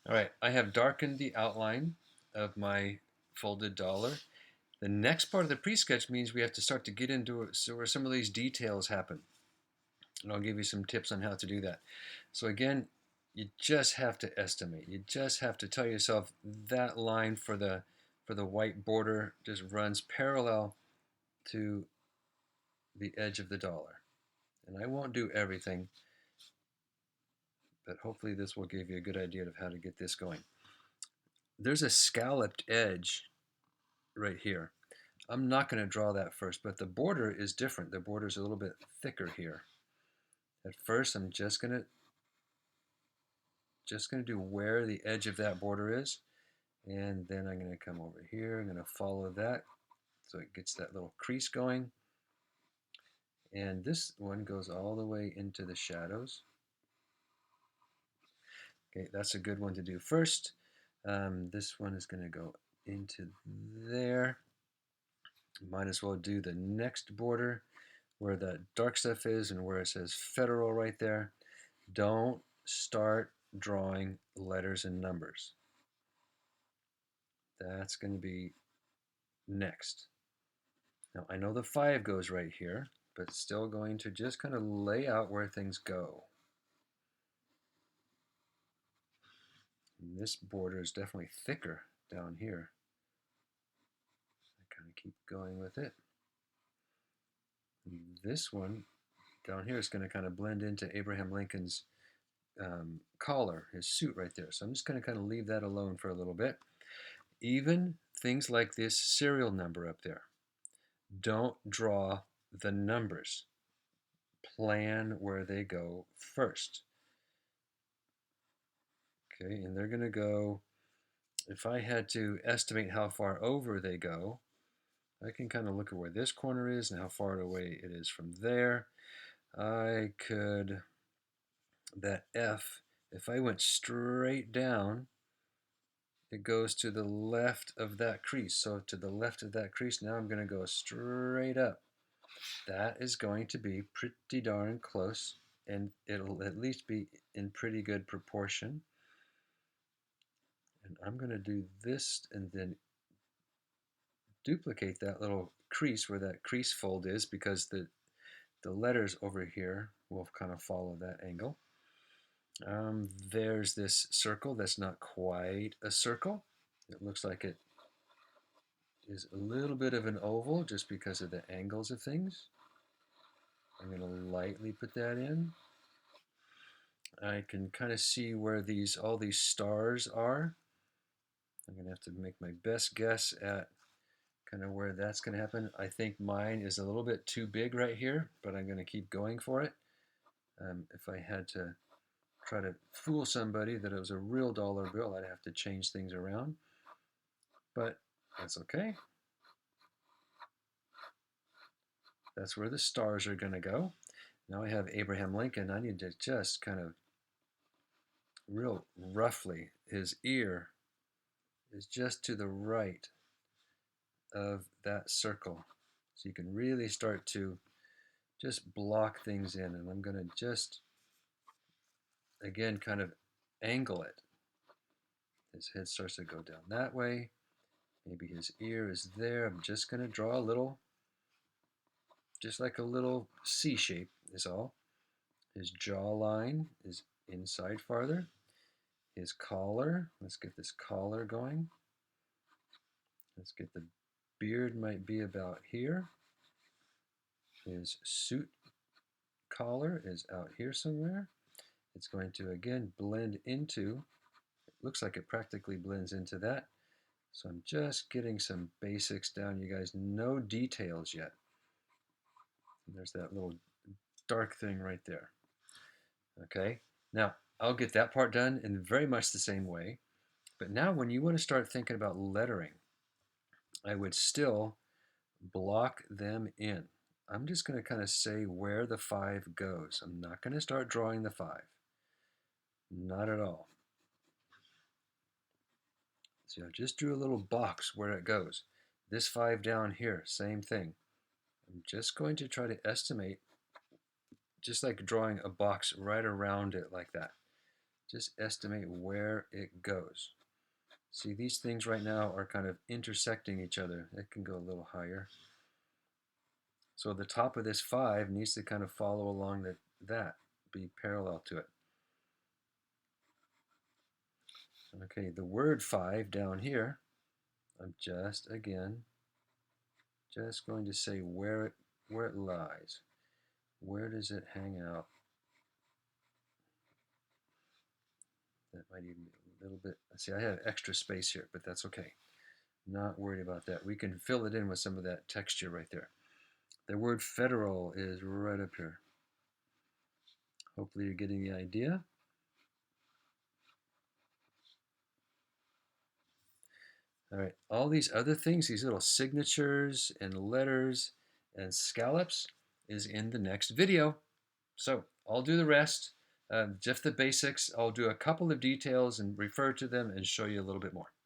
All right, I have darkened the outline of my folded dollar. The next part of the pre-sketch means we have to start to get into where some of these details happen. And I'll give you some tips on how to do that. So again, you just have to estimate. You just have to tell yourself that line for the white border just runs parallel to the edge of the dollar. And I won't do everything, but hopefully this will give you a good idea of how to get this going. There's a scalloped edge right here. I'm not going to draw that first, but the border is different. The border is a little bit thicker here. At first, I'm just going to do where the edge of that border is, and then I'm going to come over here. I'm going to follow that so it gets that little crease going. And this one goes all the way into the shadows. Okay, that's a good one to do first. This one is going to go into there. Might as well do the next border where the dark stuff is and where it says federal right there. Don't start drawing letters and numbers. That's going to be next. Now I know the 5 goes right here, but still going to just kind of lay out where things go. And this border is definitely thicker down here. I kind of keep going with it. And this one down here is going to kind of blend into Abraham Lincoln's collar, his suit right there. So I'm just going to kind of leave that alone for a little bit. Even things like this serial number up there, don't draw the numbers. Plan where they go first. Okay, and they're going to go, if I had to estimate how far over they go, I can kind of look at where this corner is and how far away it is from there. I could, that F, if I went straight down, it goes to the left of that crease. So to the left of that crease, now I'm going to go straight up. That is going to be pretty darn close, and it'll at least be in pretty good proportion. And I'm going to do this and then duplicate that little crease where that crease fold is, because the letters over here will kind of follow that angle. There's this circle that's not quite a circle. It looks like it is a little bit of an oval just because of the angles of things. I'm going to lightly put that in. I can kind of see where all these stars are. I'm going to have to make my best guess at kind of where that's going to happen. I think mine is a little bit too big right here, but I'm going to keep going for it. If I had to try to fool somebody that it was a real dollar bill, I'd have to change things around, but that's okay. That's where the stars are going to go. Now I have Abraham Lincoln. I need to just kind of real roughly, his ear is just to the right of that circle. So you can really start to just block things in. And I'm going to just, again, kind of angle it. His head starts to go down that way. Maybe his ear is there. I'm just going to draw a little, just like a little C shape is all. His jawline is inside farther. His collar, let's get this collar going. Let's get the beard might be about here. His suit collar is out here somewhere. It's going to again blend into, it looks like it practically blends into that. So I'm just getting some basics down. You guys, no details yet. And there's that little dark thing right there. Okay, now I'll get that part done in very much the same way. But now when you want to start thinking about lettering, I would still block them in. I'm just going to kind of say where the 5 goes. I'm not going to start drawing the 5. Not at all. So I just drew a little box where it goes. This 5 down here, same thing. I'm just going to try to estimate, just like drawing a box right around it like that. just estimate where it goes. See, these things right now are kind of intersecting each other. It can go a little higher. So the top of this 5 needs to kind of follow along that, be parallel to it. Okay, the word 5 down here, I'm just, again, just going to say where it lies. Where does it hang out? That might even be a little bit, see, I have extra space here, but that's okay. Not worried about that. We can fill it in with some of that texture right there. The word federal is right up here. Hopefully you're getting the idea. All right, all these other things, these little signatures and letters and scallops is in the next video. So I'll do the rest, just the basics. I'll do a couple of details and refer to them and show you a little bit more.